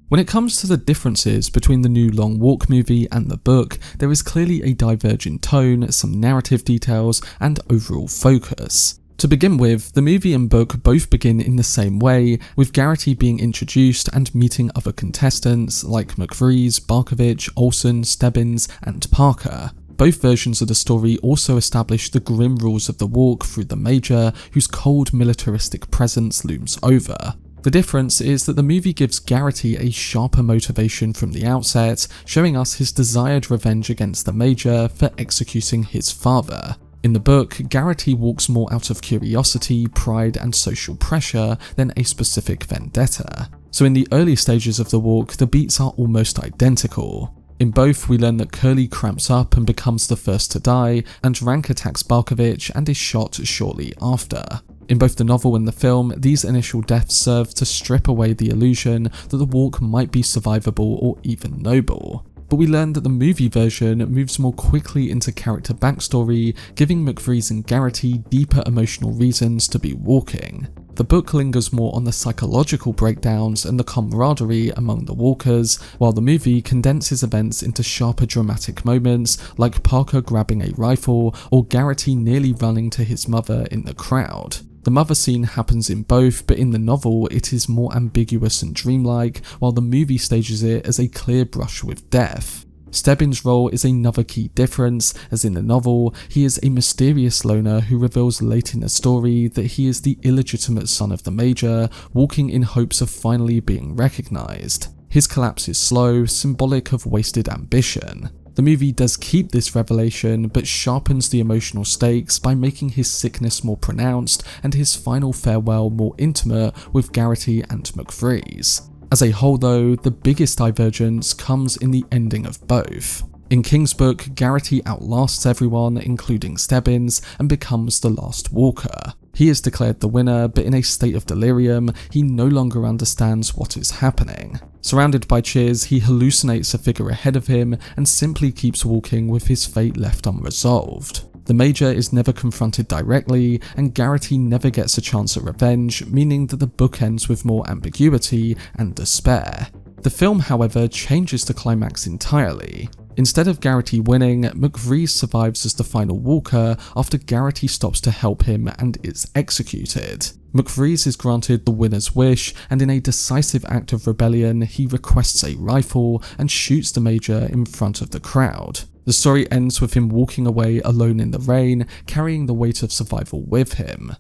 When it comes to the differences between the new Long Walk movie and the book, there is clearly a divergent tone, some narrative details, and overall focus. To begin with, the movie and book both begin in the same way, with Garrity being introduced and meeting other contestants like McVries, Barkovich, Olsen, Stebbins, and Parker. Both versions of the story also establish the grim rules of the walk through the Major, whose cold militaristic presence looms over. The difference is that the movie gives Garrity a sharper motivation from the outset, showing us his desired revenge against the Major for executing his father. In the book, Garrity walks more out of curiosity, pride, and social pressure than a specific vendetta. So in the early stages of the walk, the beats are almost identical. In both, we learn that Curly cramps up and becomes the first to die, and Rank attacks Barkovich and is shot shortly after. In both the novel and the film, these initial deaths serve to strip away the illusion that the walk might be survivable or even noble. But we learn that the movie version moves more quickly into character backstory, giving McVries and Garrity deeper emotional reasons to be walking. The book lingers more on the psychological breakdowns and the camaraderie among the walkers, while the movie condenses events into sharper dramatic moments like Parker grabbing a rifle or Garrity nearly running to his mother in the crowd. The mother scene happens in both, but in the novel it is more ambiguous and dreamlike, while the movie stages it as a clear brush with death. Stebbins' role is another key difference, as in the novel, he is a mysterious loner who reveals late in the story that he is the illegitimate son of the Major, walking in hopes of finally being recognised. His collapse is slow, symbolic of wasted ambition. The movie does keep this revelation, but sharpens the emotional stakes by making his sickness more pronounced and his final farewell more intimate with Garrity and McVries. As a whole though, the biggest divergence comes in the ending of both. In King's book, Garrity outlasts everyone, including Stebbins, and becomes the last walker. He is declared the winner, but in a state of delirium, he no longer understands what is happening. Surrounded by cheers, he hallucinates a figure ahead of him and simply keeps walking with his fate left unresolved. The Major is never confronted directly, and Garrity never gets a chance at revenge, meaning that the book ends with more ambiguity and despair. The film, however, changes the climax entirely. Instead of Garrity winning, McVries survives as the final walker after Garrity stops to help him and is executed. McVries is granted the winner's wish, and in a decisive act of rebellion, he requests a rifle and shoots the Major in front of the crowd. The story ends with him walking away alone in the rain, carrying the weight of survival with him.